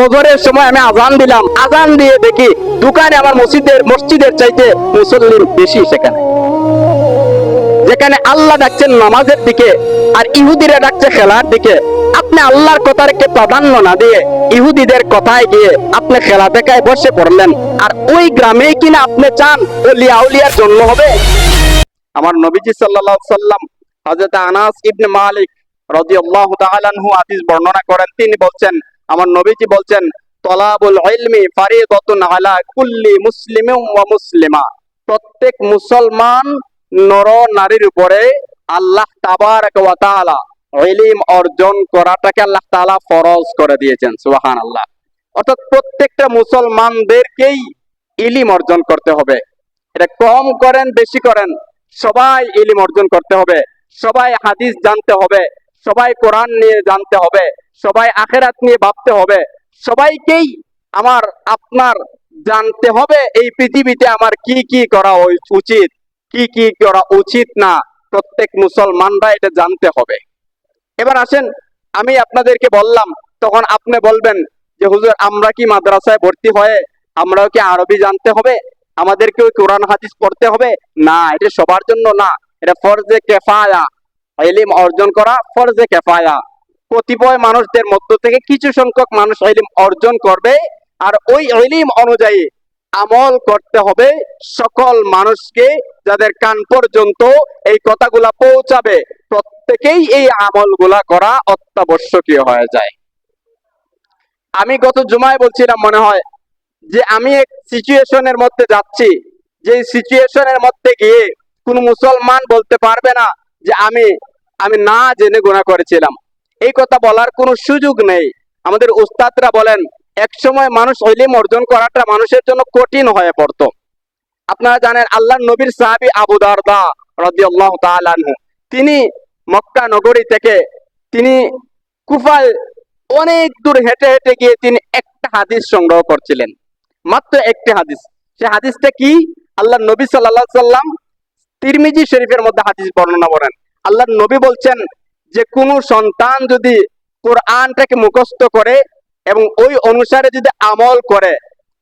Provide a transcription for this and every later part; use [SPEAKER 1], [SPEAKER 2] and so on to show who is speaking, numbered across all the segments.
[SPEAKER 1] ফজরের সময় আমি আজান দিলাম, আজান দিয়ে দেখি দোকানে আমার মসজিদের চাইতে মুসল্লি বেশি সেখানে। যেখানে আল্লাহ ডাকছেন নামাজের দিকে আর ইহুদিরা ডাকছে খেলার দিকে, আপনি আল্লাহর কথাকে প্রাধান্য না দিয়ে ইহুদিদের কথায় গিয়ে আপনি খেলা দেখায় বসে পড়লেন, আর ওই গ্রামে কিনা আপনি চান ওলিয়া আউলিয়ার জন্ম হবে। আমার নবীজি সাল্লাল্লাহু আলাইহি সাল্লাম হযরত আনাস ইবনে মালিক রাদিয়াল্লাহু তাআলা আনহু হাদিস বর্ণনা করেন। তিনি বলছেন, আমার নবীজি বলছেন, তলাবুল ইলমি ফারিদাতুন আলা কুল্লি মুসলিমিন ওয়া মুসলিমা। প্রত্যেক মুসলমান নর নারীর উপরে আল্লাহ তাবারাক ওয়া তাআলা ইলম অর্জন করাটাকে আল্লাহ তাআলা ফরজ করে দিয়েছেন। সুবহানাল্লাহ। অর্থাৎ প্রত্যেকটা মুসলমানদেরকেই ইলম অর্জন করতে হবে। এটা কম করেন বেশি করেন, সবাই ইলম অর্জন করতে হবে, সবাই হাদিস জানতে হবে, সবাই কোরআন নিয়ে জানতে হবে, সবাই আখিরাত নিয়ে ভাবতে হবে, সবাইকেই আমার আপনার জানতে হবে এই পৃথিবীতে আমার কি কি করা উচিত, কি কি করা উচিত না, প্রত্যেক মুসলমানরা এটা জানতে হবে। এবার আসেন, আমি আপনাদেরকে বললাম, তখন আপনি বলবেন যে হুজুর আমরা কি মাদ্রাসায় ভর্তি হয়ে আমরাও কি আরবি জানতে হবে, আমাদেরকেও কোরআন হাদিস পড়তে হবে? না, এটা সবার জন্য না, এটা ফরজে কেফায়া। ইলম অর্জন করা ফরজে কেফায়া। কতিপয় মানুষদের মধ্য থেকে কিছু সংখ্যক মানুষ ইলম অর্জন করবে, আর ওই ইলম অনুযায়ী আমল করতে হবে সকল মানুষকে, যাদের কান পর্যন্ত এই কথাগুলা পৌঁছাবে প্রত্যেকেই এই আমলগুলা করা অত্যাবশ্যকীয় হয়ে যায়। আমি গত জুমায় বলছিলাম মনে হয় যে আমি এক সিচুয়েশনের মধ্যে যাচ্ছি, যে সিচুয়েশনের মধ্যে গিয়ে কোন মুসলমান বলতে পারবে না যে আমি না জেনে গুনাহ করেছিলাম। এই কথা বলার কোনো সুযোগ নেই। আমাদের উস্তাদরা বলেন এক সময় মানুষ ইলম অর্জন করাটা মানুষের জন্য কঠিন হয়ে পড়তো। আপনারা জানেন আল্লাহর নবীর সাহাবী আবু দারদা রাদিয়াল্লাহু তাআলা আনহু, তিনি মক্কা নগরী থেকে তিনি কুফায় অনেক দূর হেঁটে হেঁটে গিয়ে তিনি একটা হাদিস সংগ্রহ করছিলেন, মাত্র একটি হাদিস। সে হাদিসটা কি? আল্লাহর নবী সাল্লাল্লাহু আলাইহি সাল্লাম তিরমিজি শরীফের মধ্যে হাদিস বর্ণনা করেন। আল্লাহর নবী বলছেন যে কোন সন্তান যদি কোরআনটাকে মুখস্থ করে এবং ওই অনুসারে যদি আমল করে,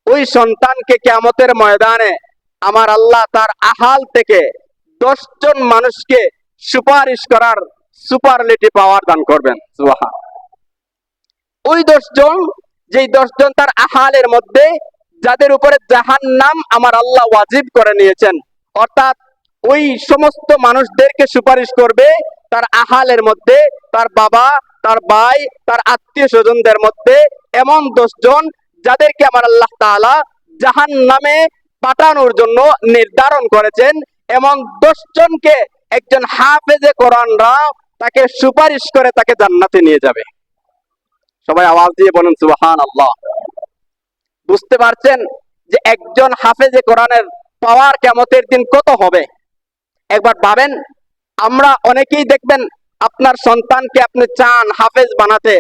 [SPEAKER 1] ওই সন্তানকে কিয়ামতের ময়দানে আমার আল্লাহ তার আহাল থেকে 10 জন মানুষকে সুপারিশ করার সুপারলেটিভ পাওয়ার দান করবেন। সুবহান। ওই 10 জন, যেই 10 জন তার আহালের মধ্যে যাদের উপরে জাহান্নাম আমার আল্লাহ ওয়াজিব করে নিয়েছেন, অর্থাৎ ওই সমস্ত মানুষদেরকে সুপারিশ করবে তার আহালের মধ্যে, তার বাবা, তার ভাই, তার আত্মীয় স্বজনদের মধ্যে এমন 10 জন যাদেরকে আমার আল্লাহ তাআলা জাহান্নামে পাঠানোর জন্য নির্ধারণ করেছেন, এমন 10 জনকে একজন হাফেজে কোরআনরা তাকে সুপারিশ করে তাকে জান্নাতে নিয়ে যাবে। সবাই আওয়াজ দিয়ে বলেন সুবহানাল্লাহ। বুঝতে পারছেন যে একজন হাফেজে কোরআনের পাওয়ার কিয়ামতের দিন কত হবে? একবার ভাবেন, আমরা অনেকেই দেখবেন আপনার সন্তানকে আপনি চান হাফেজ বানাতে,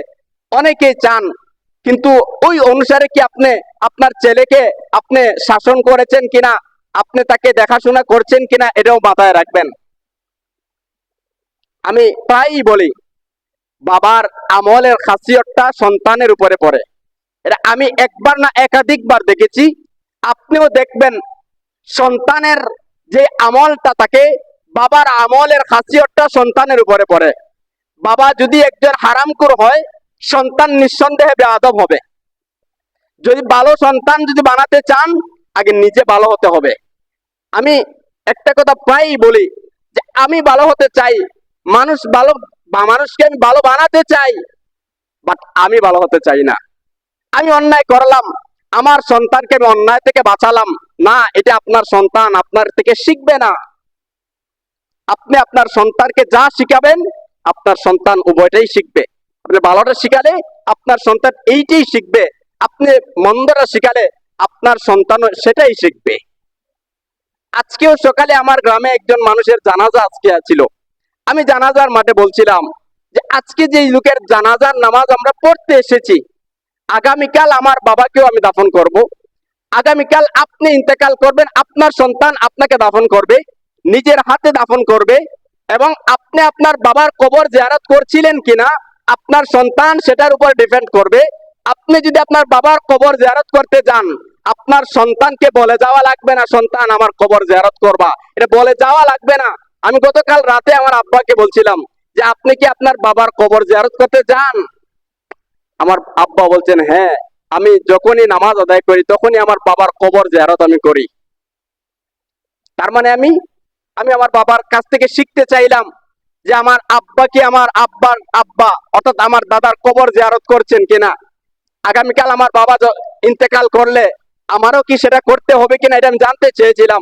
[SPEAKER 1] অনেকেই চান, কিন্তু ওই অনুসারে কি আপনি আপনার ছেলেকে আপনি শাসন করেছেন কিনা, আপনি তাকে দেখাশোনা করছেন কিনা, এটাও মাথায় রাখবেন। আমি প্রায়ই বলি বাবার আমলের খাসিয়তটা সন্তানের উপরে পড়ে। এটা আমি একবার না একাধিকবার দেখেছি, আপনিও দেখবেন। সন্তানের যে আমলটা থাকে, বাবার আমলের খাসিয়তটা সন্তানের উপরে পড়ে। বাবা যদি একজন হারামখোর হয়, সন্তান নিঃসন্দেহে বেয়াদব হবে। যদি ভালো সন্তান যদি বানাতে চান, আগে নিজে ভালো হতে হবে। আমি একটা কথা প্রায়ই বলি যে আমি ভালো হতে চাই, মানুষকে আমি ভালো বানাতে চাই, বাট আমি ভালো হতে চাই না। আমি অন্যায় করলাম, আমার সন্তানকে আমি অন্যায় থেকে বাঁচালাম না, এটা আপনার সন্তান আপনার থেকে শিখবে না। আপনি আপনার সন্তানকে যা শিখাবেন আপনার সন্তান উভয়টাই শিখবে। আপনি ভালোটা শিখালে আপনার সন্তান এইটাই শিখবে, আপনি মন্দটা শিখালে আপনার সন্তান সেটাই শিখবে। আজকেও সকালে আমার গ্রামে একজন মানুষের জানাজা আজকে ছিল। আমি জানাজার মাঠে বলছিলাম যে আজকে যে লোকের জানাজার নামাজ আমরা পড়তে এসেছি, আগামীকাল আমার বাবাকেও আমি দাফন করব, আগামীকাল আপনি ইন্তেকাল করবেন, আপনার সন্তান আপনাকে দাফন করবে, নিজের হাতে দাফন করবে, এবং আপনি আপনার বাবার কবর জিয়ারত করছিলেন কিনা আপনার সন্তান সেটার উপর ডিপেন্ড করবে। আপনি যদি আপনার বাবার কবর জিয়ারত করতে যান, আপনার সন্তানকে বলে যাওয়া লাগবে না সন্তান আমার কবর জিয়ারত করবা, এটা বলে যাওয়া লাগবে না। আমি গতকাল রাতে আমার আব্বাকে বলছিলাম যে আপনি কি আপনার বাবার কবর জিয়ারত করতে যান? আমার আব্বা বলছেন হ্যাঁ, আমি যখনই নামাজ আদায় করি তখনই আমার বাবার কবর জিয়ারত আমি করি। তার মানে আমি আমি আমার বাবার কাছ থেকে শিখতে চাইলাম যে আমার আব্বা কি আমার আব্বার আব্বা অর্থাৎ আমার দাদার কবর জিয়ারত করছেন কিনা। আগামীকাল আমার বাবা ইন্তেকাল করলে আমারও কি সেটা করতে হবে কিনা, এটা আমি জানতে চেয়েছিলাম।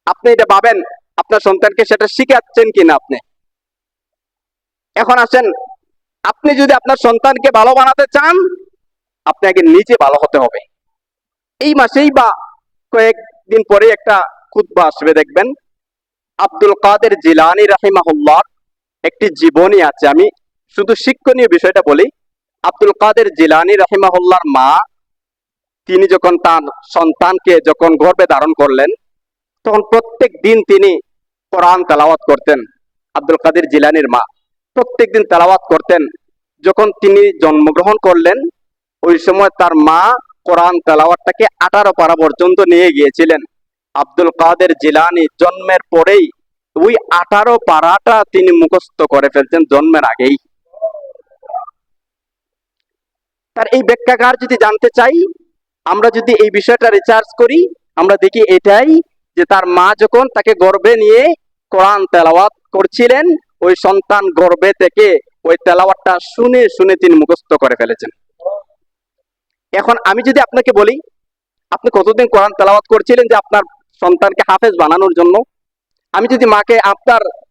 [SPEAKER 1] আপনি এটা ভাবেন আপনার সন্তানকে সেটা শিখাচ্ছেন কিনা আপনি। এখন আসেন, আপনি যদি আপনার সন্তানকে ভালো বানাতে চান, আপনাকে নিজে ভালো হতে হবে। এই মাসেই বা কয়েকদিন পরে একটা খুতবা আসবে, দেখবেন আব্দুল কাদের জিলানী রাহিমাহুল্লাহ একটি জীবনী আছে। আমি শুধু শিক্ষণীয় বিষয়টা বলি। আব্দুল কাদের জিলানী রাহিমাহুল্লাহর মা, তিনি যখন তার সন্তানকে যখন গর্ভে ধারণ করলেন, তখন প্রত্যেক দিন তিনি কোরআন তেলাওয়াত করতেন। আব্দুল কাদের জিলানীর মা প্রত্যেক দিন তেলাওয়াত করতেন। যখন তিনি জন্মগ্রহণ করলেন, ওই সময় তার মা কোরআন তেলাওয়াতটাকে 18 পারা পর্যন্ত নিয়ে গিয়েছিলেন। আব্দুল কাদের জিলানী জন্মের পরেই ওই 18 পারাটা তিনি মুখস্থ করে ফেলছেন জন্মের আগেই। তার এই ব্যাখ্যাকার যদি জানতে চাই, আমরা যদি এই বিষয়টা রিসার্চ করি, আমরা দেখি এটাই যে তার মা যখন তাকে গর্ভে নিয়ে কোরআন তেলাওয়াত করছিলেন, ওই সন্তান গর্ভে থেকে ওই তেলাওয়াতটা শুনে শুনে তিনি মুখস্থ করে ফেলেছেন। এখন আমি যদি আপনাকে বলি, আপনি কতদিন কোরআন তেলাওয়াত করছিলেন যে আপনার সন্তানকে হাফেজ বানানোর জন্য? আমি যদি মাকে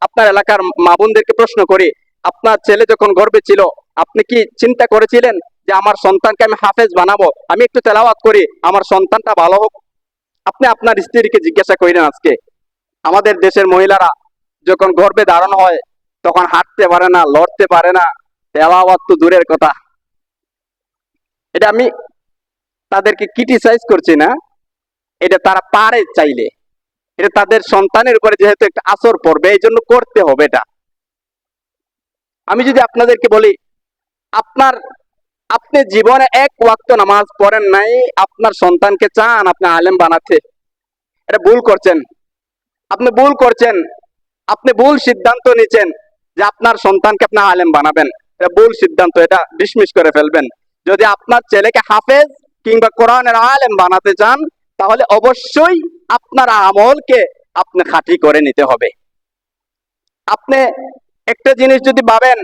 [SPEAKER 1] আপনার এলাকার মা বোনদেরকে প্রশ্ন করি, আপনার ছেলে যখন গর্ভে ছিল আপনি কি চিন্তা করেছিলেন যে আমার সন্তানকে আমি হাফেজ বানাবো, আমি একটু তেলাওয়াত করি আমার সন্তানটা ভালো হোক? আপনি আপনার স্ত্রীকে জিজ্ঞাসা করেন, আজকে আমাদের দেশের মহিলারা যখন গর্ভে ধারণ হয় তখন হাঁটতে পারে না, লড়তে পারে না, তেলাওয়াত তো দূরের কথা। এটা আমি তাদেরকে ক্রিটিসাইজ করছি না, এটা তারা পারে চাইলে, এটা তাদের সন্তানের উপরে যেহেতু একটা আসর পড়বে এই জন্য করতে হবে এটা। আমি যদি আপনাদেরকে বলি, আপনি জীবনে এক ওয়াক্ত নামাজ পড়েন নাই, আপনার সন্তানকে চান আপনি আলেম বানাতে, এটা ভুল করছেন। আপনি ভুল করছেন, আপনি ভুল সিদ্ধান্ত নিচ্ছেন যে আপনার সন্তানকে আপনি আলেম বানাবেন। এটা ভুল সিদ্ধান্ত, এটা ডিসমিস করে ফেলবেন। যদি আপনার ছেলেকে হাফেজ কিংবা কোরআনের আলেম বানাতে চান, তাহলে অবশ্যই আপনার আমলকে আপনি খাঁটি করে নিতে হবে। আপনি একটা জিনিস যদি ভাবেন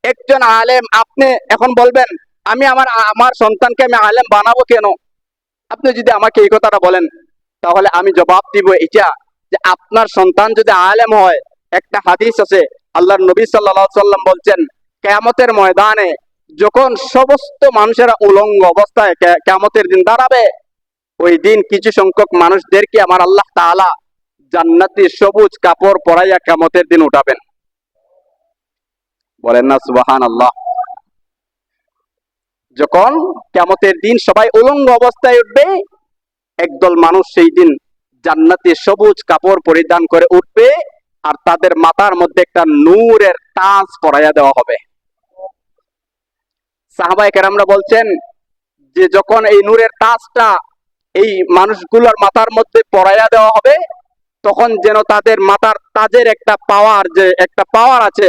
[SPEAKER 1] একজন আলেম, আপনি এখন বলবেন আমি আমার সন্তানকে আমি আলেম বানাবো কেন? আপনি যদি আমাকে এই কথাটা বলেন, তাহলে আমি জবাব দিব এটা যে আপনার সন্তান যদি আলেম হয়, একটা হাদিস আছে, আল্লাহর নবী সাল্লাল্লাহু আলাইহি সাল্লাম বলছেন কিয়ামতের ময়দানে যখন সমস্ত মানুষেরা উলঙ্গ অবস্থায় কিয়ামতের দিন দাঁড়াবে, ওই দিন কিছু সংখ্যক মানুষদেরকে আমার আল্লাহ তাআলা জান্নাতি সবুজ কাপড় পরাইয়া কিয়ামতের দিন উঠাবেন। বলেন না সুবহানাল্লাহ। যখন কিয়ামতের দিন সবাই উলঙ্গ অবস্থায় উঠবে, একদল মানুষ সেই দিন জান্নাতি সবুজ কাপড় পরিধান করে উঠবে, আর তাদের মাথার মধ্যে একটা নূরের তাজ পরাইয়া দেওয়া হবে। সাহাবায়ে কেরামরা বলছেন যে যখন এই নূরের তাজটা এই মানুষগুলোর মাথার মধ্যে পরাইয়া দেওয়া হবে, তখন যেন তাদের মাথার তাজের একটা পাওয়ার আছে,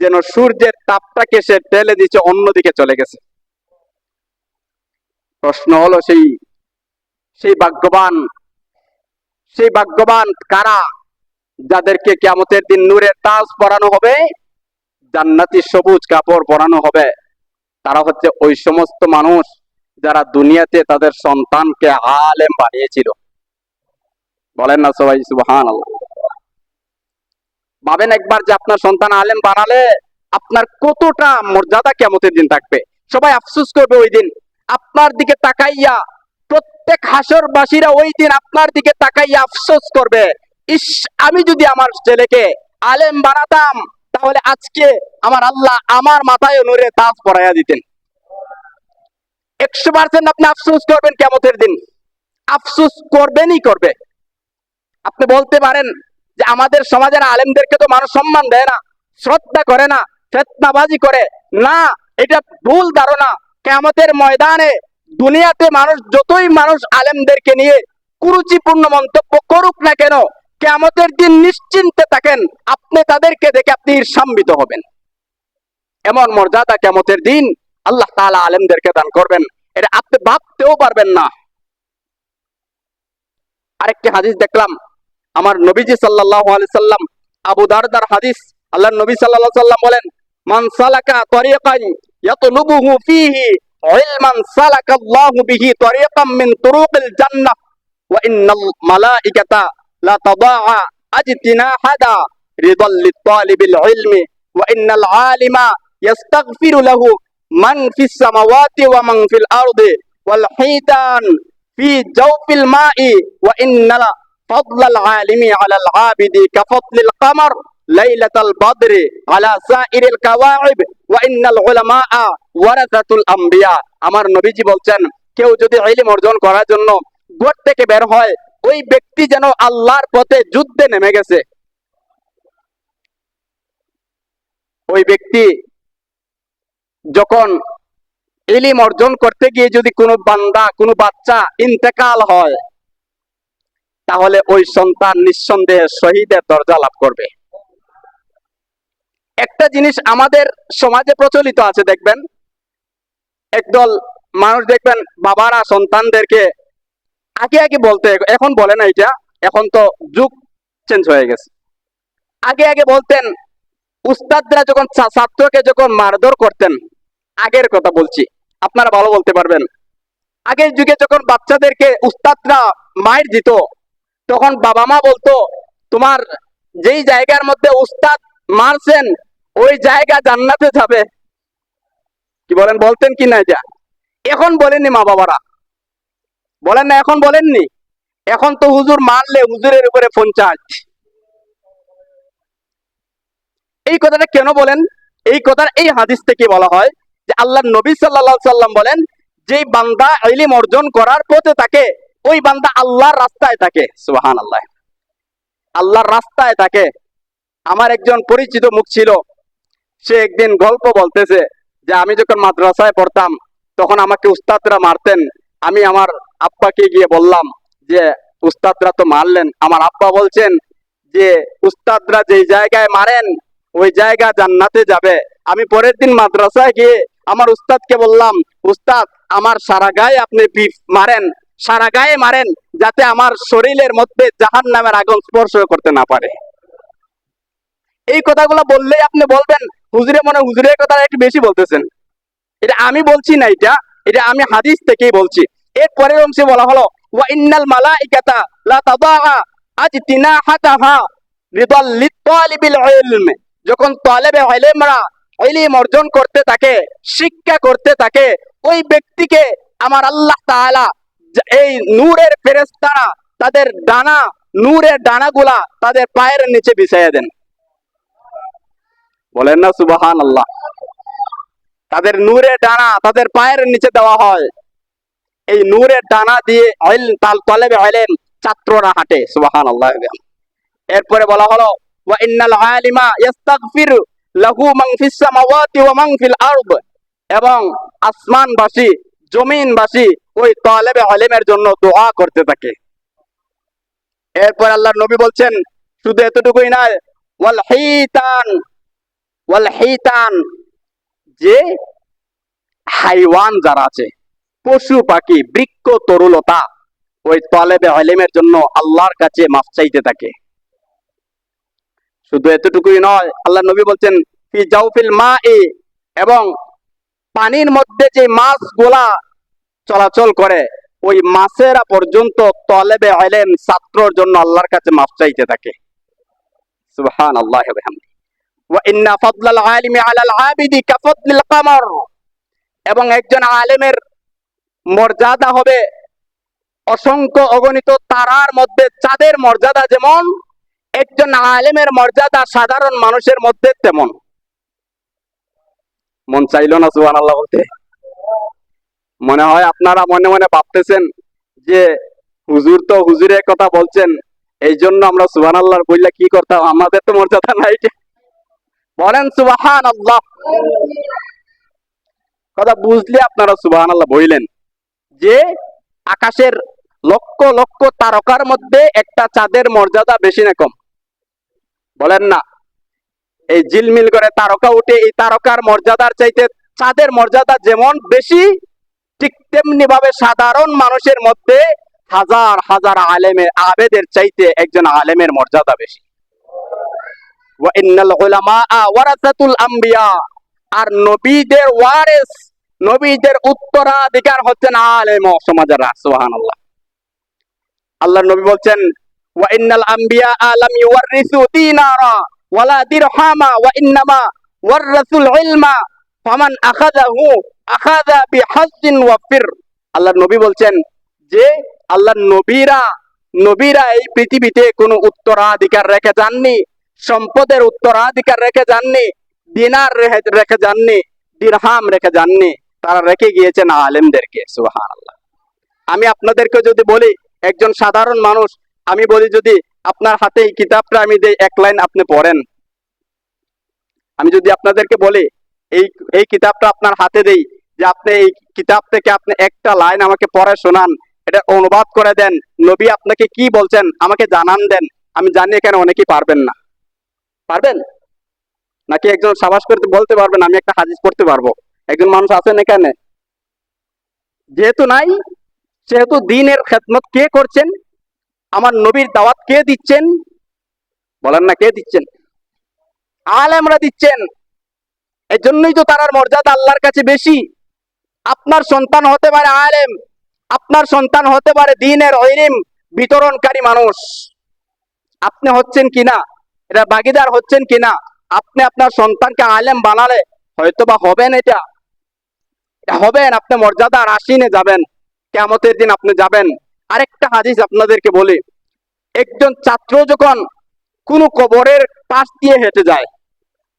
[SPEAKER 1] যেন সূর্যের তাপটাকে সে ঠেলে দিচ্ছে অন্যদিকে চলে গেছে। প্রশ্ন হলো সেই ভাগ্যবান কারা, যাদেরকে কিয়ামতের দিন নূরের তাজ পরানো হবে, জান্নাতি সবুজ কাপড় পরানো হবে? তারা হচ্ছে ওই সমস্ত মানুষ যারা দুনিয়াতে তাদের সন্তানকে আলেম বানিয়েছিল। বলেন না সবাই সুবহানাল্লাহ। ভাবেন একবার যে আপনার সন্তান আলেম বানালে আপনার কতটা মর্যাদা কিয়ামতের দিন থাকবে। সবাই আফসোস করবে ওই দিন আপনার দিকে তাকাইয়া, প্রত্যেক হাসরবাসীরা ওই দিন আপনার দিকে তাকাইয়া আফসোস করবে, ইস আমি যদি আমার ছেলেকে আলেম বানাতাম, তাহলে আজকে আমার আল্লাহ আমার মাথায় নূরে তাজ পরাইয়া দিতেন। 100% আপনি আফসোস করবেন কিয়ামতের দিন, আফসোস করবেনই করবে। আপনি বলতে পারেন যে আমাদের সমাজের আলেমদেরকে তো মানুষ সম্মান দেয় না, শ্রদ্ধা করে না, ফিতনাবাজি করে না, এটা ভুল ধারণা। কিয়ামতের ময়দানে দুনিয়াতে যতই মানুষ আলেমদেরকে নিয়ে কুরুচিপূর্ণ মন্তব্য করুক না কেন, কিয়ামতের দিন নিশ্চিন্তে থাকেন, আপনি তাদেরকে দেখে আপনি ঈর্ষান্বিত হবেন। এমন মর্যাদা কিয়ামতের দিন আল্লাহ তাআলা আলেমদেরকে দান করবেন, এটা আপনি ভাবতেও পারবেন না। আরেকটি হাদিস দেখলাম, আমার নবীজি সাল্লাল্লাহু আলাইহি সাল্লাম, আবু দারদার হাদিস, আল্লাহর নবী সাল্লাল্লাহু আলাইহি সাল্লাম বলেন, মান সালাকা তরিকান ইয়াতলুবুহু ফীহি ইলমান সালাকাল্লাহু বিহি তরিকাম মিন তুরুকিল জান্নাহ ওয়া ইন্নাল মালাইকাতা লা তাদাআ আজতিনাহাদা রিদাল লিতালিবিল ইলমি ওয়া ইন্নাল আলিমা ইস্তাগফিরু লাহু মান ফিস সামাওয়াতি ওয়া মান ফিল আরদি ওয়াল হিতান ফি জাওফিল মাই ওয়া ইন্নাল ফাদলাল আলিমি আলাল আবিদি কাফদলিল কমর লাইলাতাল বদরি আলা সাইরিল কাওয়াইব ওয়া ইন্নাল উলামা ওয়ারাসাতুল আম্বিয়া। আমার নবীজি বলছেন, কেউ যদি ইলম অর্জন করার জন্য ঘর থেকে বের হয়, ওই ব্যক্তি যেন আল্লাহর পথে যুদ্ধে নেমে গেছে। ওই ব্যক্তি যখন ইলম অর্জন করতে গিয়ে যদি কোনো বান্দা, কোনো বাচ্চা ইন্তেকাল হয়, তাহলে ওই সন্তান নিঃসন্দেহে শহীদের দরজা লাভ করবে। একটা জিনিস আমাদের সমাজে প্রচলিত আছে, দেখবেন একদল মানুষ দেখবেন বাবারা সন্তানদেরকে আগে আগে বলতে, এখন বলে না, এটা এখন তো যুগ চেঞ্জ হয়ে গেছে। আগে আগে বলতেন, উস্তাদরা যখন ছাত্রকে যখন মারধর করতেন, আগের কথা বলছি, আপনারা ভালো বলতে পারবেন, আগের যুগে যখন বাচ্চাদেরকে উস্তাদরা মাইর দিত, তখন বাবা মা বলতো, তোমার যেই জায়গার মধ্যে উস্তাদ মারছেন ওই জায়গা জান্নাতে যাবে। কি বলেন, বলতেন কি না? এটা এখন বলেননি মা বাবারা, বলেন না, এখন বলেননি। এখন তো হুজুর মারলে হুজুরের উপরে পঞ্চায়েত। এই কথাটা কেন বলেন? এই কথার এই হাদিস থেকে বলা হয় যে আল্লাহর নবী সাল্লাল্লাহু আলাইহি সাল্লাম বলেন, যেই বান্দা ইলম অর্জন করার পথে থাকে, ওই বান্দা আল্লাহর রাস্তায় থাকে। সুবহানাল্লাহ, আল্লাহর রাস্তায় থাকে। আমার একজন পরিচিত মুখ ছিল, সে একদিন গল্প বলতেছে যে আমি যখন মাদ্রাসায় পড়তাম তখন আমাকে উস্তাদরা মারতেন। আমি আমার আব্বাকে গিয়ে বললাম যে উস্তাদরা তো মারলেন। আমার আব্বা বলছেন যে উস্তাদরা যেই জায়গায় মারেন ওই জায়গা জান্নাতে যাবে। আমি পরের দিন মাদ্রাসায় গিয়ে আমার উস্তাদকে বললাম, উস্তাদ আমার সারা গায়ে আপনি মারেন, সারা গায়ে মারেন, যাতে আমার শরীরের মধ্যে জাহান্নামের আগুন স্পর্শ করতে না পারে। এই কথাগুলো বললেই আপনি বলবেন হুজুরে মনে হুজুরের কথা একটু বেশি বলতেছেন। এটা আমি বলছি না, এটা আমি হাদিস থেকেই বলছি। এর পরের অংশে বলা হলো, ওয়া ইন্নাল মালাইকাতা লা তাদাআ আজতিনাহাতাহা রিদাল লিতালিবিল ইলম। যখন তালেবে ইলমরা ইলম অর্জন করতে থাকে, শিক্ষা করতে থাকে, ওই ব্যক্তিকে আমার আল্লাহ তাআলা এই নূরের ফেরেশতারা তাদের ডানা, নূরের ডানাগুলা তাদের পায়ের নিচে বিছাইয়া দেন। বলেন না সুবহানাল্লাহ। তাদের নূরের ডানা তাদের পায়ের নিচে দেওয়া হয়। এই নূরের ডানা দিয়ে তালেবে ইলম ছাত্ররা হাঁটে। সুবহানাল্লাহ। এরপরে বলা হলো, ওয়া ইন্নাল আলিমা ইস্তাগফিরু লাহু মান ফিস সামাওয়াতি ওয়া মান ফিল আরদ। এবং আসমানবাসী, জমিনবাসী ওই তালেবে ইলমের জন্য দোয়া করতে থাকে। এরপর আল্লাহর নবী বলছেন, শুধু এতটুকুই নয়, ওয়াল হিতান, ওয়াল হিতান, যে হাইওয়ান যারা আছে, পশু পাখি, বৃক্ষ তরুলতা, ওই তালেবে ইলমের জন্য আল্লাহর কাছে মাফ চাইতে থাকে। শুধু এতটুকুই নয়, আল্লাহ নবী বলছেন, ফি জাওফিল মাই, এবং পানির মধ্যে যে মাছগুলা চলাচল করে, ওই মাছেরা পর্যন্ত তালেবে ইলম ছাত্রর জন্য আল্লাহর কাছে মাফ চাইতে থাকে। সুবহানাল্লাহ ওয়া বিহামদিহি। ওয়া ইন্না ফাদলাল আলিমি আলাল আবিদি কাফদলিল কমর। এবং একজন আলেমের মর্যাদা হবে অসংখ্য অগণিত তারার মধ্যে চাঁদের মর্যাদা যেমন, একজন আলেমের মর্যাদা সাধারণ মানুষের মধ্যে তেমন। মন চাইল না সুবহানাল্লাহ বলতে? মনে হয় আপনারা মনে মনে ভাবতেছেন যে হুজুর তো হুজুরের কথা বলছেন, এই জন্য আমরা সুবহানাল্লাহ বললে কি করতাম, আমাদের তো মর্যাদা নাই। বলেন সুবহানাল্লাহ। কথা বুঝলে আপনারা সুবহানাল্লাহ বললেন যে আকাশের লক্ষ লক্ষ তারকার মধ্যে একটা চাঁদের মর্যাদা বেশি না কম? বলেন না। এই ঝিলমিল করে তারকা উঠে, এই তারকার মর্যাদার চাইতে চাঁদের মর্যাদা যেমন বেশি, ঠিক তেমনি ভাবে সাধারণ মানুষের মধ্যে হাজার হাজার আলেমের আবেদের চাইতে একজন আলেমের মর্যাদা বেশি। ওয়া ইন্নাল উলামা ওয়ারাসাতুল আম্বিয়া, আর নবীদের ওয়ারিস, নবীদের উত্তরাধিকার হচ্ছেন আলেম ও সমাজেরা। সুবহানাল্লাহ। আল্লাহর নবী বলছেন ওয়া ইন্নাল আম্বিয়া লাম ইউওয়ারিসু দিনারা ওয়ালা দিরহামা ওয়া ইন্নামা ওয়ারাসুল ইলমা ফামান আখাযাহু আখাযা বিহাজ্জিন ওয়াফির। আল্লাহর নবী বলছেন যে আল্লাহর নবীরা এই পৃথিবীতে কোনো উত্তরাধিকার রেখে যাননি, সম্পদের উত্তরাধিকার রেখে যাননি, দিনার রেখে যাননি, দিরহাম রেখে যাননি, তারা রেখে গিয়েছেন আলেমদেরকে। সুবহানাল্লাহ। আমি আপনাদেরকে যদি বলি, একজন সাধারণ মানুষ, আমি বলি যদি আপনার হাতে এই কিতাবটা আমি দেই, এক লাইন আপনি পড়েন। আমি যদি আপনাদেরকে বলি এই এই কিতাবটা আপনার হাতে দেই, যে আপনি এই কিতাব থেকে আপনি একটা লাইন আমাকে পড়ে শোনান, এটা অনুবাদ করে দেন, নবী আপনাকে কি বলছেন আমাকে জানান দেন, আমি জানি এখানে অনেকেই পারবেন না। পারবেন নাকি? একজন সাবাস করতে বলতে পারবেন আমি একটা হাদিস পড়তে পারবো? একজন মানুষ আছেন এখানে? যেহেতু নাই, সেহেতু দ্বীনের খেদমত কে করছেন? আমার নবীর দাওয়াত কে দিচ্ছেন? বলেন না, কে দিচ্ছেন? আলেমরা দিচ্ছেন। এই জন্যই তো তার মর্যাদা আল্লাহর কাছে বেশি। আপনার সন্তান হতে পারে আলেম, আপনার সন্তান হতে পারে দ্বীনের ইলম বিতরণকারী মানুষ। আপনি হচ্ছেন কিনা, এটা ভাগীদার হচ্ছেন কিনা, আপনি আপনার সন্তানকে আলেম বানালে হয়তো বা হবেন, এটা হবেন, আপনি মর্যাদা আসীনে যাবেন, কিয়ামতের দিন আপনি যাবেন। আরেকটা হাদিস আপনাদেরকে বলি, একজন ছাত্র যখন কোন কবরের পাশ দিয়ে হেঁটে যায়,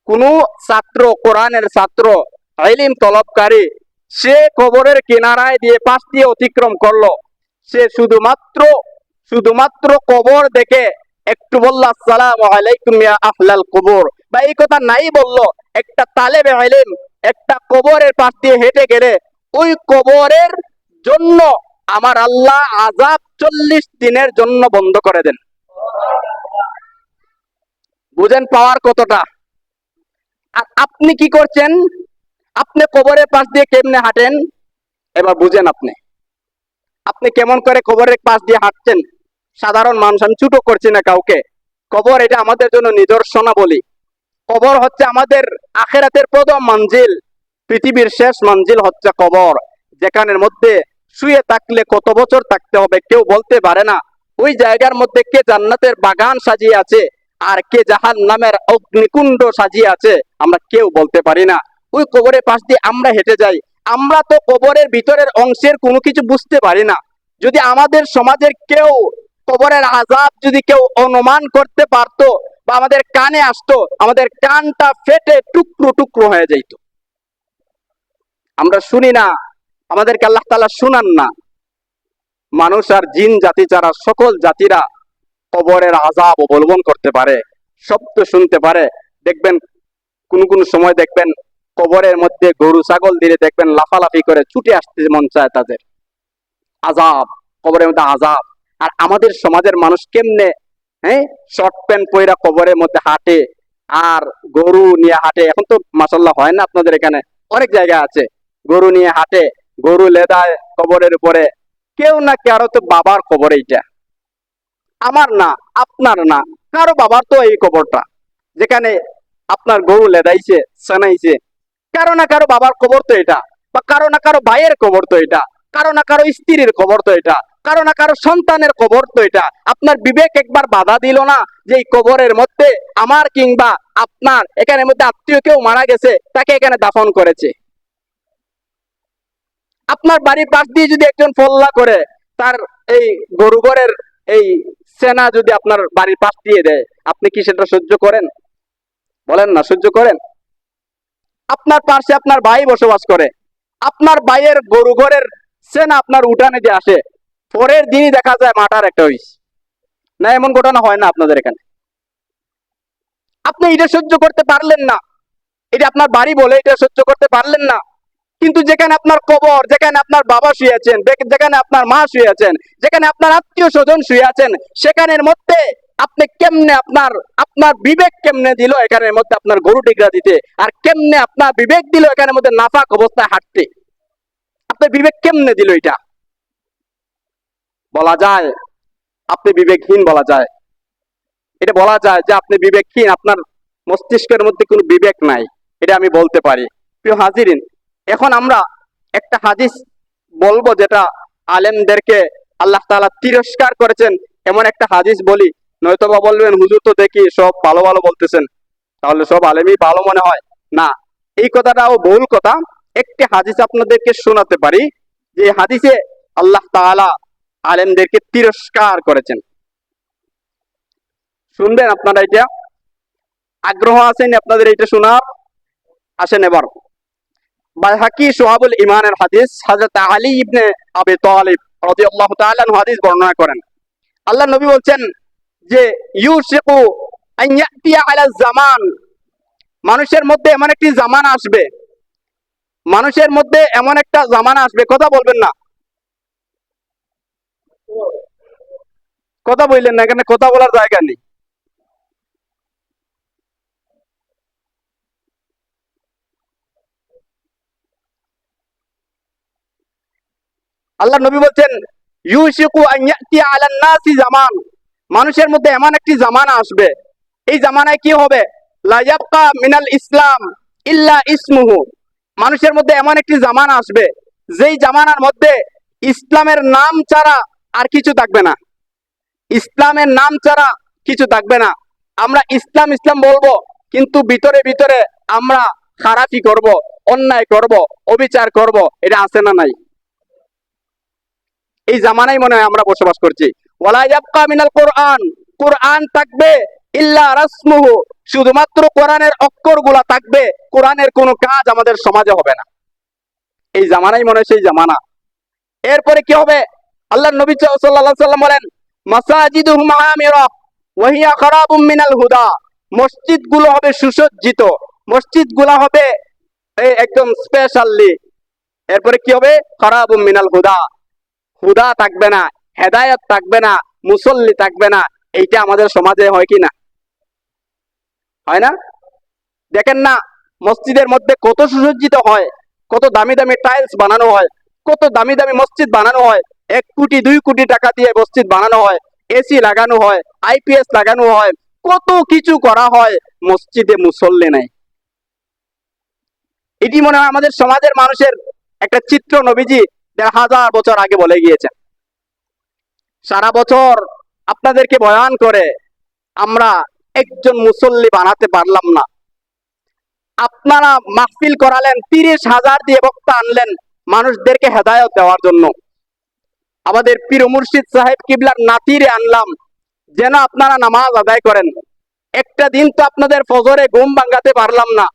[SPEAKER 1] কোন ছাত্র, কোরআনের ছাত্র, ইলম তলবকারী, সে কবরের কিনারায় দিয়ে পাশ দিয়ে অতিক্রম করলো, সে শুধুমাত্র কবর দেখে একটু বলল আসসালামু আলাইকুম ইয়া আহলাল কবর, বা এই কথা নাই বললো, একটা তালেবে ইলম একটা কবরের পাশ দিয়ে হেঁটে গেলে ওই কবরের জন্য আমার আল্লাহ আযাব 40 দিনের জন্য বন্ধ করে দেন। বুঝেন পাওয়ার কতটা? আর আপনি কি করছেন? আপনি কবরের পাশ দিয়ে কেমনে হাঁটেন? এবার বুঝেন আপনি আপনি কেমন করে কবরের পাশ দিয়ে হাঁটছেন। সাধারণ মানুষ, আমি ছোট করছি না কাউকে, কবর এটা আমাদের জন্য নিদর্শনা বলি। কবর হচ্ছে আমাদের আখিরাতের প্রথম মঞ্জিল, পৃথিবীর শেষ মঞ্জিল হচ্ছে কবর, যেখানের মধ্যে শুয়ে থাকলে কত বছর থাকতে হবে কেউ বলতে পারে না। ওই জায়গার মধ্যে কে জান্নাতের বাগান সাজিয়ে আছে আর কে জাহান্নামের অগ্নিকুণ্ড সাজিয়ে আছে আমরা কেউ বলতে পারি না। ওই কবরের পাশ দিয়ে আমরা হেঁটে যাই, আমরা তো কবরের ভিতরের অংশের কোনো কিছু বুঝতে পারি না। যদি আমাদের সমাজের কেউ কবরের আযাব যদি কেউ অনুমান করতে পারতো বা আমাদের কানে আসতো, আমাদের কানটা ফেটে টুকরো টুকরো হয়ে যাইতো। আমরা শুনি না, আমাদেরকে আল্লাহ তাআলা শুনান না। মানুষ আর জিন জাতি ছাড়া সকল জাতিরা কবরের আযাব অবলম্বন করতে পারে, শব্দ শুনতে পারে। দেখবেন কোন কোন সময় দেখবেন কবরের মধ্যে গরু ছাগল দিলে দেখবেন লাফালাফি করে ছুটে আসতে মন চায় তাদের। আযাব, কবরের মধ্যে আযাব। আর আমাদের সমাজের মানুষ কেমনে শর্ট প্যান্ট পয়রা কবরের মধ্যে হাঁটে আর গরু নিয়ে হাঁটে। এখন তো মাশাআল্লাহ হয় না, আপনাদের এখানে অনেক জায়গা আছে, গরু নিয়ে হাঁটে, গরু লেদায় কবরের উপরে। কেউ না কারো তো বাবার কবর, এইটা আমার না, আপনার না, কারো বাবার তো এই কবরটা, যেখানে আপনার গরু লেদাইছে, সেনাইছে, কারো না কারো বাবার কবর তো এটা, বা কারো না কারো ভাইয়ের কবর তো এটা, কারো না কারো স্ত্রীর কবর তো এটা, কারো না কারো সন্তানের কবর তো এটা। আপনার বিবেক একবার বাধা দিল না যে এই কবরের মধ্যে আমার কিংবা আপনার এখানের মধ্যে আত্মীয় কেউ মারা গেছে, তাকে এখানে দাফন করেছে। আপনার বাড়ির পাশ দিয়ে যদি একজন ফল্লা করে তার এই গরু ঘরের এই সেনা যদি আপনার বাড়ির পাশ দিয়ে দেয়, আপনি কি সেটা সহ্য করেন? বলেন না, সহ্য করেন? আপনার পাশে আপনার ভাই বসবাস করে, আপনার ভাইয়ের গরু ঘরের সেনা আপনার উঠানে দিয়ে আসে, পরের দিনই দেখা যায় মাটার একটা হইস না, এমন ঘটনা হয় না আপনাদের এখানে? আপনি এটা সহ্য করতে পারলেন না, এটা আপনার বাড়ি বলে এটা সহ্য করতে পারলেন না, কিন্তু যেখানে আপনার কবর, যেখানে আপনার বাবা শুয়ে আছেন, যেখানে আপনার মা শুয়ে আছেন, যেখানে আপনার আত্মীয় স্বজন শুয়ে আছেন, সেখানের মধ্যে আপনি কেমনে আপনার আপনার বিবেক কেমনে দিল এখানের মধ্যে আপনার গরু টিকরা দিতে, আর কেমনে আপনার বিবেক দিল এখানের মধ্যে নাফাক অবস্থায় হাঁটতে? আপনার বিবেক কেমনে দিল? এটা বলা যায় আপনি বিবেকহীন, বলা যায়, এটা বলা যায় যে আপনি বিবেকহীন, আপনার মস্তিষ্কের মধ্যে কোনো বিবেক নাই, এটা আমি বলতে পারি। প্রিয় হাজিরিন, এখন আমরা একটা হাদিস বলবো যেটা আলেমদেরকে আল্লাহ তাআলা তিরস্কার করেছেন, এমন একটা হাদিস বলি। নয়তোবা বলবেন হুজুর তো দেখি সব ভালো ভালো বলতেছেন, তাহলে সব আলেমই ভালো মনে হয় না। এই কথাটাও ভুল কথা। একটি হাদিস আপনাদেরকে শোনাতে পারি, যে হাদিসে আল্লাহ তাআলা আলেমদেরকে তিরস্কার করেছেন। শুনবেন আপনারা? এটা আগ্রহ আছেন আপনাদের এটা শোনার? আসেন এবার বাইহাকি শুআবুল ঈমানের হাদিস, হযরত আলী ইবনে আবি তালিব রাদিয়াল্লাহু তাআলা আনহু হাদিস বর্ণনা করেন। আল্লাহ নবী বলছেন যে ইউশিকু আন ইয়াতিয়া আলা জামান, মানুষের মধ্যে এমন একটি জামানা আসবে, মানুষের মধ্যে এমন একটা জামানা আসবে, কথা বলবেন না, কথা বললেন না, এখানে কথা বলার জায়গা নেই। আল্লাহ নবী বলছেন ইউশিকু আন ইয়াতিয়া আলান নাসি জামান, মানুষের মধ্যে এমন একটি জামানা আসবে, এই জামানায় কি হবে? লা ইয়াবকা মিনাল ইসলাম ইল্লা ইসমুহু, মানুষের মধ্যে এমন একটি জামানা আসবে যেই জামানার মধ্যে ইসলামের নাম ছাড়া আর কিছু থাকবে না, ইসলামের নাম ছাড়া কিছু থাকবে না। আমরা ইসলাম ইসলাম বলবো, কিন্তু ভিতরে ভিতরে আমরা খারাপি করব, অন্যায় করব, অবিচার করব, এটা আছে না নাই? এই জামানায় মনে হয় আমরা বসবাস করছি। ওয়ালা ইয়াবকা মিনাল কোরআন, কোরআন থাকবে ইল্লা রাসমুহু, শুধুমাত্র কোরআনের অক্ষরগুলা থাকবে, কোরআনের কোনো কাজ আমাদের সমাজে হবে না। এই জামানাই মনে হয় সেই জামানা। এরপরে কি হবে? আল্লাহ নবী সাল্লাল্লাহু আলাইহি সাল্লাম বলেন মাসাজিদুহুম আমিরা ওয়া হিয়া খারাবুম মিনাল হুদা, মসজিদগুলো হবে সুসজ্জিত, মসজিদগুলো হবে একদম স্পেশালি। এরপরে কি হবে? খারাবুম মিনাল হুদা, হুদা থাকবে না, হেদায়েত থাকবে না, মুসল্লি থাকবে না। এইটা আমাদের সমাজে হয় কি না? হয় না? দেখেন না মসজিদের মধ্যে কত সুসজ্জিত হয়, কত দামি দামি টাইলস বানানো হয়, কত দামি দামি মসজিদ বানানো হয়, 1 কোটি 2 কোটি টাকা দিয়ে মসজিদ বানানো হয়, এসি লাগানো হয়, আইপিএস লাগানো হয়, কত কিছু করা হয়, মসজিদে মুসল্লি নাই। এটি মনে হয় আমাদের সমাজের মানুষের একটা চিত্র নবীজি 1500 বছর আগে বলে গিয়েছেন। সারা বছর আপনাদেরকে বয়ান করে আমরা একজন মুসল্লি বানাতে পারলাম না। আপনারা মাহফিল করালেন, 30,000 দিয়ে বক্তা আনলেন মানুষদেরকে হেদায়ত দেওয়ার জন্য। আমাদের পীর মুর্শিদ সাহেব কিবলার নাতিরে আনলাম যেন আপনারা নামাজ আদায় করেন। একটা দিন তো আপনাদের ফজরে ঘুম ভাঙাতে পারলাম না,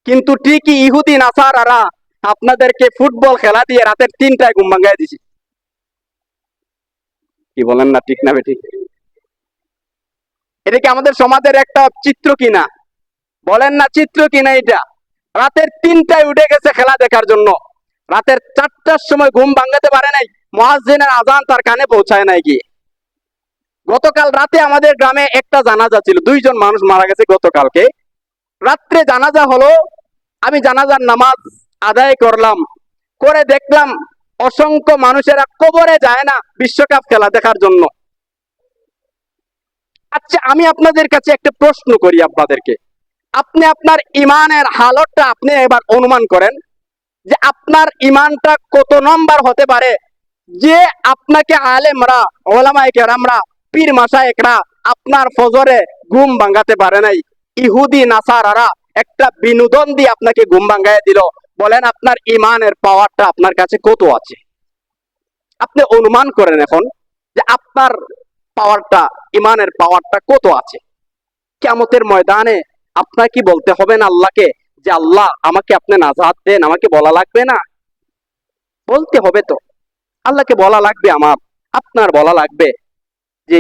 [SPEAKER 1] কিন্তু ঠিকই ইহুদি নাসারারা আপনাদেরকে ফুটবল খেলা দিয়ে রাতের 3টায় ঘুম ভাঙায় দিছে। কি বলেন না, ঠিক না বেঠিক? এটা কি আমাদের সমাজের একটা চিত্র কিনা? বলেন না, চিত্র কিনা এটা? রাতের 3টায় উঠে গেছে খেলা দেখার জন্য, রাতের 4টার সময় ঘুম ভাঙাতে পারে নাই, মুয়াজ্জিনের আজান তার কানে পৌঁছায় নাই। কি গতকাল রাতে আমাদের গ্রামে একটা জানাজা ছিল, 2 জন মানুষ মারা গেছে গতকালকে রাত্রে জানাজা হলো। আমি জানাজার নামাজ আদায় করলাম, করে দেখলাম অসংখ্য মানুষেরা কবরে যায় না বিশ্বকাপ খেলা দেখার জন্য। আচ্ছা, আমি আপনাদের কাছে একটা প্রশ্ন করি আপনাদেরকে, আপনি আপনার ইমানের হালতটা আপনি এবার অনুমান করেন যে আপনার ইমানটা কত নম্বর হতে পারে যে আপনাকে আলেমরা, ওলামায়ে কেরামরা, পীর মাশায়েখরা আপনার ফজরে ঘুম ভাঙাতে পারে নাই। ইহুদি নাসারারা একটা বিনোদন দিয়ে আপনাকে ঘুম ভাঙায় দিল। বলেন আপনার ইমানের পাওয়ারটা আপনার কাছে কত আছে? আপনি অনুমান করেন এখন যে আপনার পাওয়ারটা, ইমানের পাওয়ারটা কত আছে। কিয়ামতের ময়দানে আপনার কি বলতে হবে না আল্লাহকে যে আল্লাহ আমাকে আপনি নাজাত দেন? আমাকে বলা লাগবে না? বলতে হবে তো, আল্লাহকে বলা লাগবে, আমার আপনার বলা লাগবে যে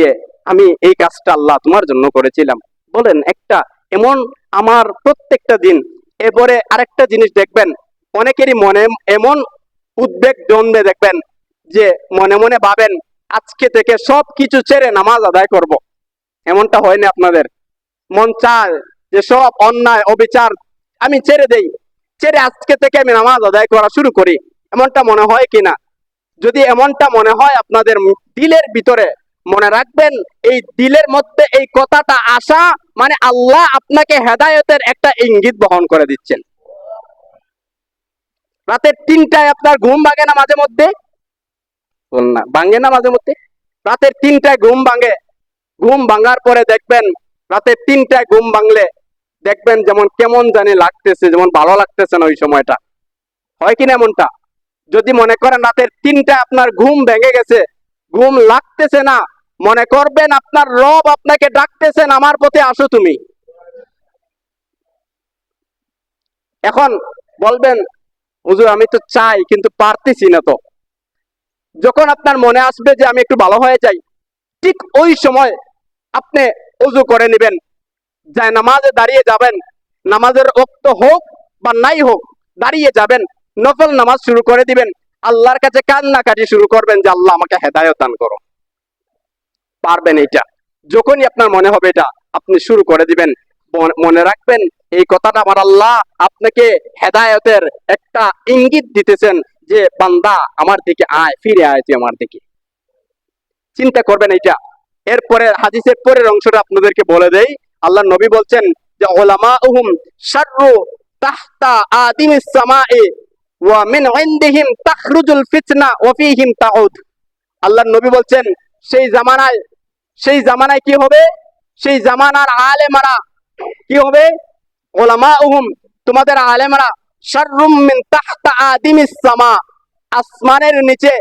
[SPEAKER 1] আমি এই কাজটা আল্লাহ তোমার জন্য করেছিলাম। বলেন একটা এমন আমার প্রত্যেকটা দিন। এরপরে আরেকটা জিনিস দেখবেন, অনেকেরই মনে এমন উদ্বেগ জন্মে দেখবেন যে মনে মনে ভাবেন আজকে থেকে সব কিছু ছেড়ে নামাজ আদায় করব। এমনটা হয়নি আপনাদের? মন চায় যে সব অন্যায় অবিচার আমি ছেড়ে দেই, ছেড়ে আজকে থেকে আমি নামাজ আদায় করা শুরু করি, এমনটা মনে হয় কিনা? যদি এমনটা মনে হয় আপনাদের দিলের ভিতরে, মনে রাখবেন এই দিলের মধ্যে এই কথাটা আসা মানে আল্লাহ আপনাকে হেদায়েতের একটা ইঙ্গিত বহন করে দিচ্ছেন। রাতের 3টায় আপনার ঘুম ভাঙে না মাঝে মধ্যে? বল না, ভাঙে না মাঝে মধ্যে? রাতের 3টায় ঘুম ভাঙে। ঘুম ভাঙার পরে দেখবেন রাতের 3টায় ঘুম ভাঙলে দেখবেন যেমন কেমন জানি লাগতেছে, যেমন ভালো লাগতেছে না ওই সময়টা, হয় কিনা এমনটা? যদি মনে করেন রাতের 3টায় আপনার ঘুম ভেঙে গেছে, ঘুম লাগতেছে না, মনে করবেন আপনার রব আপনাকে ডাকতেছেন আমার পথে আসো তুমি। এখন বলবেন হুজুর আমি তো চাই কিন্তু পারতেছি না। তো যখন আপনার মনে আসবে যে আমি একটু ভালো হয়ে যাই, ঠিক ওই সময় আপনি ওযু করে নেবেন, যায় নামাজে দাঁড়িয়ে যাবেন, নামাজের ওক্ত হোক বা নাই হোক দাঁড়িয়ে যাবেন, নফল নামাজ শুরু করে দিবেন, আল্লাহর কাছে কান্নাকাটি শুরু করবেন যে আল্লাহ আমাকে হেদায়েত দান করো। পারবেন এটা? যখনই আপনার মনে হবে এটা আপনি শুরু করে দিবেন। মনে রাখবেন এই কথাটা আমার আল্লাহ আপনাকে হেদায়েতের একটা ইঙ্গিত দিতেছেন যে বান্দা আমার দিকে আয়, ফিরে আয় তুই আমার দিকে। চিন্তা করবেন এটা। এরপরে হাদিসের পরের অংশটা আপনাদেরকে বলে দেই। আল্লাহ নবী বলছেন যে উলামাউহুম শাররু তাহতা আদিমিস সামাই ওয়া মিন ইনদিহিম তাখরুজুল ফিতনা ওয়া ফীহিম তাউদ। আল্লাহ নবী বলছেন সেই জামানায় কি হবে? সেই জামানার আলেমরা কি হবে? উলামাউহুম তোমাদের আলেমরা শাররুম মিন তাহতা আদিমিস সামা, আসমানের নিচে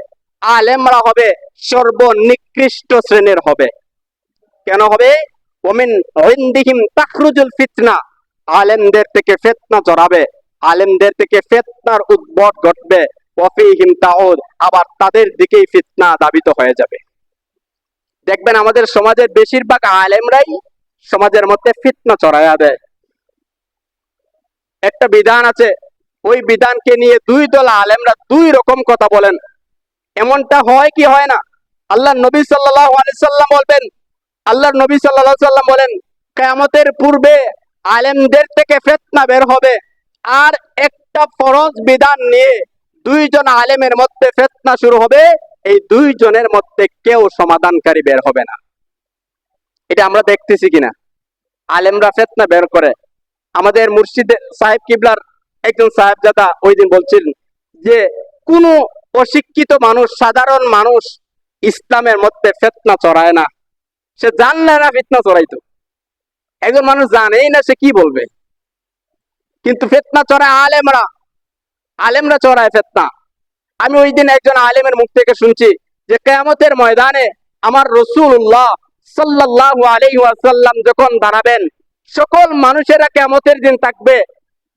[SPEAKER 1] আলেমরা হবে সর্বনিকৃষ্ট শ্রেণীর হবে। কেন হবে? ওমিন ইনদিহিম তাখরুজুল ফিতনা, আলেমদের থেকে ফিতনা জড়াবে, আলেমদের থেকে ফিতনার উদ্ভব ঘটবে। ওয়াফিহিম তাউদ, আবার তাদের দিকেই ফিতনা দাবিত হয়ে যাবে। দেখবেন আমাদের সমাজের বেশিরভাগ আলেমরাই সমাজের মধ্যে ফিতনা ছড়ায়া দেয়। একটা বিধান আছে, ওই বিধানকে নিয়ে দুই দল আলেমরা দুই রকম কথা বলেন। এমনটা হয় কি হয় না? আল্লাহ নবী সাল্লাল্লাহু আলাইহি সাল্লাম বলবেন, আল্লাহর নবী সাল্লাল্লাহু আলাইহি সাল্লাম বলেন কিয়ামতের পূর্বে আলেমদের থেকে ফিতনা বের হবে, আর একটা ফরজ বিধান নিয়ে দুইজন আলেমের মধ্যে ফিতনা শুরু হবে, এই দুইজনের মধ্যে কেউ সমাধানকারী বের হবে না। এটা আমরা দেখতেছি কিনা? আলেমরা ফিতনা বের করে। আমাদের মুর্শিদ সাহেব কিবলার একজন সাহেবজাদা ওই দিন বলছিলেন যে কোন অশিক্ষিত মানুষ, সাধারণ মানুষ ইসলামের মধ্যে ফিতনা ছড়ায় না। সে জানলে না ফিতনা ছড়াইতো। একজন মানুষ জানেই না সে কি বলবে, কিন্তু ফিতনা ছড়ায় আলেমরা, আলেমরা ছড়ায় ফিতনা। আমি ওই দিন একজন আলেমের মুখ থেকে শুনছি যে কিয়ামতের ময়দানে আমার রাসূলুল্লাহ সাল্লাল্লাহু আলাইহি ওয়াসাল্লাম যখন দাঁড়াবেন, সকল মানুষেরা কিয়ামতের দিন থাকবে,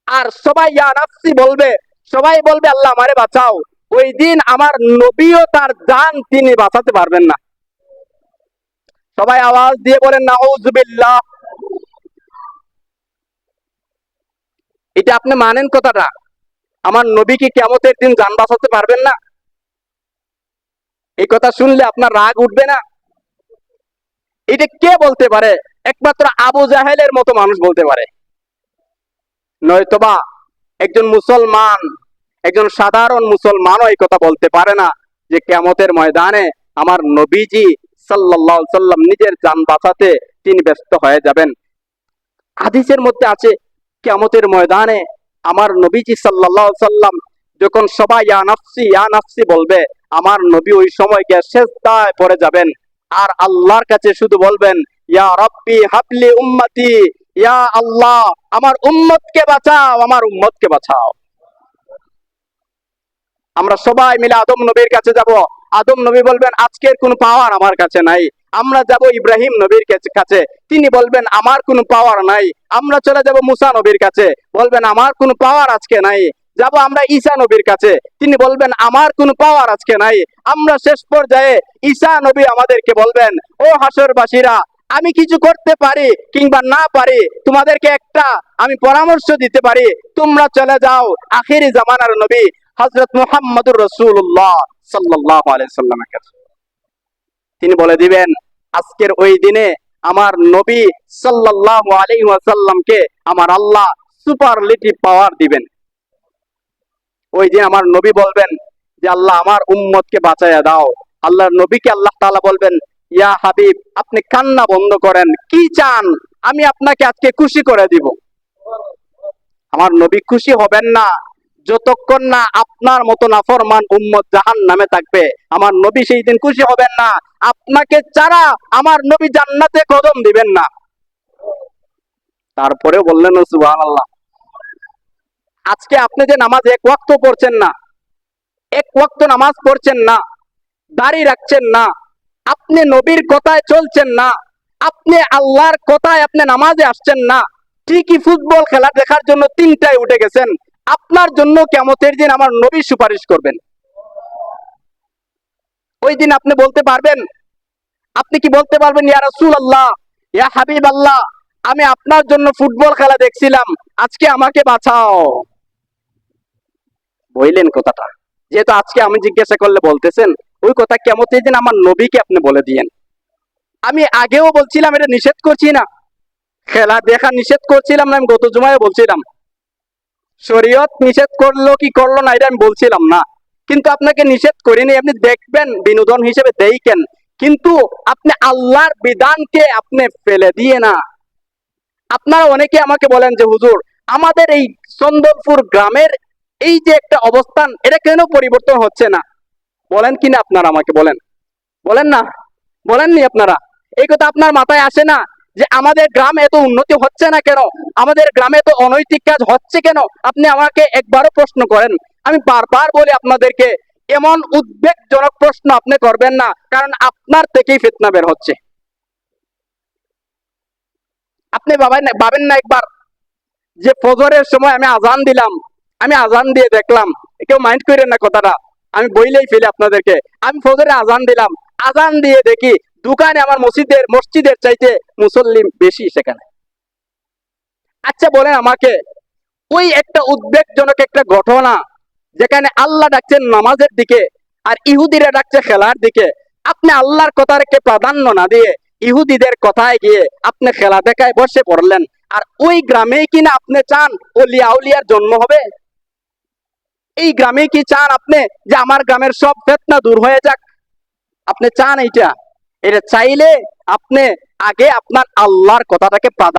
[SPEAKER 1] আর সবাই ইয়া নাফসি বলবে, সবাই বলবে আল্লাহ আমারে বাঁচাও। ওই দিন আমার নবীও তার জান তিনি বাঁচাতে পারবেন না। সবাই আওয়াজ দিয়ে বলেন নাউযুবিল্লাহ। এটা আপনি মানেন কথাটা? আমার নবী কি কিয়ামতের দিন জান বাঁচাতে পারবেন না? এই কথা শুনলে আপনার রাগ উঠবে না? এটা কে বলতে পারে? একমাত্র আবু জাহেলের মতো মানুষ বলতে পারে, নয়তোবা একজন মুসলমান, একজন সাধারণ মুসলমানও এই কথা বলতে পারে না যে কিয়ামতের ময়দানে আমার নবীজি সাল্লাল্লাহু আলাইহি সাল্লাম নিজের জান বাঁচাতে তিনি ব্যস্ত হয়ে যাবেন। হাদিসের মধ্যে আছে কিয়ামতের ময়দানে আমার নবীজি সাল্লাল্লাহু আলাইহি সাল্লাম যখন সবাই ইয়া নাফসি বলবে, আমার নবী ওই সময় গিয়ে সিজদায় পড়ে যাবেন, আর আল্লাহর কাছে শুধু বলবেন ইয়া রাব্বি হাবলি উম্মতি, ইয়া আল্লাহ আমার উম্মতকে বাঁচাও, আমার উম্মতকে বাঁচাও। আমরা সবাই মিলে আদম নবীর কাছে যাব। আদম নবী বলবেন আজকের কোনো পাওয়ার আমার কাছে নাই। আমরা যাব ইব্রাহিম নবীর কাছে, তিনি বলবেন আমার কোনো পাওয়ার নাই। আমরা চলে যাব মুসা নবীর কাছে, বলবেন আমার কোনো পাওয়ার আজকে নাই। যাব আমরা ঈসা নবীর কাছে, তিনি বলবেন আমার কোনো পাওয়ার আজকে নাই। আমরা শেষ পর্যায়ে ঈসা নবী আমাদেরকে বলবেন ও হাসরবাসীরা, আমি কিছু করতে পারি কিংবা না পারি, তোমাদেরকে একটা আমি পরামর্শ দিতে পারি, তোমরা চলে যাও আখিরি জামানার নবী হযরত মুহাম্মদুর রাসূলুল্লাহ সাল্লাল্লাহু আলাইহি সাল্লামের কাছে। তিনি বলে দিবেন, আজকের ওই দিনে আমার নবী সাল্লাল্লাহু আলাইহি ওয়াসাল্লামকে আমার আল্লাহ সুপারলেটিভ পাওয়ার দিবেন। ওই দিন আমার নবী বলবেন যে আল্লাহ আমার উম্মতকে বাঁচাইয়া দাও। আল্লাহর নবীকে আল্লাহ তাআলা বলবেন, ইয়া হাবিব, আপনি কান্না বন্ধ করেন, কি চান আমি আপনাকে আজকে খুশি করে দিব। আমার নবী খুশি হবেন না যতক্ষণ না আপনার মতো নাফরমান উম্মত জাহান্নামে থাকবে। আমার নবী সেই দিন খুশি হবেন না, আপনাকে ছাড়া আমার নবী জান্নাতে কদম দিবেন না। তারপরে বললেন সুবহানাল্লাহ, আজকে আপনি যে নামাজ এক ওয়াক্ত পড়ছেন না, এক ওয়াক্ত নামাজ পড়ছেন না, দাড়ি রাখছেন না, আপনি নবীর কথায় চলছেন না, আপনি আল্লাহর কথায় আপনি নামাজে আসছেন না, ঠিকই ফুটবল খেলা দেখার জন্য 3টায় উঠে গেছেন, আপনার জন্য কিয়ামতের দিন আমার নবী সুপারিশ করবেন। ওই দিন আপনি বলতে পারবেন, আপনি কি বলতে পারবেন, ইয়া রাসূলুল্লাহ, ইয়া হাবিবাল্লাহ, আমি আপনার জন্য ফুটবল খেলা দেখছিলাম, আজকে আমাকে বাঁচাও? বললেন কথাটা, যেহেতু আজকে আমি জিজ্ঞাসা করলে বলতেছেন, ওই কথা কিয়ামতের দিন আমার নবীকে আপনি বলে দিয়েন। আমি আগেও বলছিলাম এটা নিষেধ করছি না, খেলা দেখা নিষেধ করছিলাম না, আমি গত জুমায় বলছিলাম। শরীয়ত নিষেধ করলো কি করলো না এটা আমি বলছিলাম না, কিন্তু আপনাকে নিষেধ করিনি, আপনি দেখবেন বিনোদন হিসেবে দেখেন, কিন্তু আপনি আল্লাহর বিধানকে আপনি ফেলে দিয়ে না। আপনারা অনেকে আমাকে বলেন যে হুজুর, আমাদের এই চন্দনপুর গ্রামের এই যে একটা অবস্থান, এটা কেন পরিবর্তন হচ্ছে না? বলেন কিনা আপনারা আমাকে বলেন, বলেন না, বলেননি আপনারা? এই কথা আপনার মাথায় আসে না যে আমাদের গ্রামে এত উন্নতি হচ্ছে না কেন, আমাদের গ্রামে এত অনৈতিক কাজ হচ্ছে কেন? আপনি আমাকে একবারও প্রশ্ন করেন? আমি বারবার বলি আপনাদেরকে, এমন উদ্বেগজনক প্রশ্ন আপনি করবেন না, কারণ আপনার থেকেই ফিতনা বের হচ্ছে। আপনি ভাবেন না একবার যে ফজরের সময় আমি আজান দিলাম, আমি আজান দিয়ে দেখলাম, কেউ মাইন্ড করেন না কথাটা, আমি বইলেই ফেলি আপনাদেরকে, আমি ফজরে আজান দিলাম, আজান দিয়ে দেখি দোকানে আমার মসজিদের চাইতে মুসল্লি বেশি সেখানে। আচ্ছা বলেন আমাকে, ওই একটা উদ্বেগজনক একটা ঘটনা, যেখানে আল্লাহ ডাকছেন নামাজের দিকে আর ইহুদিরা ডাকছে খেলার দিকে, আপনি আল্লাহর কথাকে প্রাধান্য না দিয়ে ইহুদিদের কথায় গিয়ে আপনি খেলা দেখায় বসে পড়লেন, আর ওই গ্রামেই কিনা আপনি চান ওলিয়া আউলিয়ার জন্ম হবে? এই গ্রামে কি চান আপনি যে আমার গ্রামের সব ফিতনা দূর হয়ে যাক? আপনি চান এইটা? এটা চাইলে আপনি আগে আপনার আল্লাহর কথাটাকে প্রাধান্য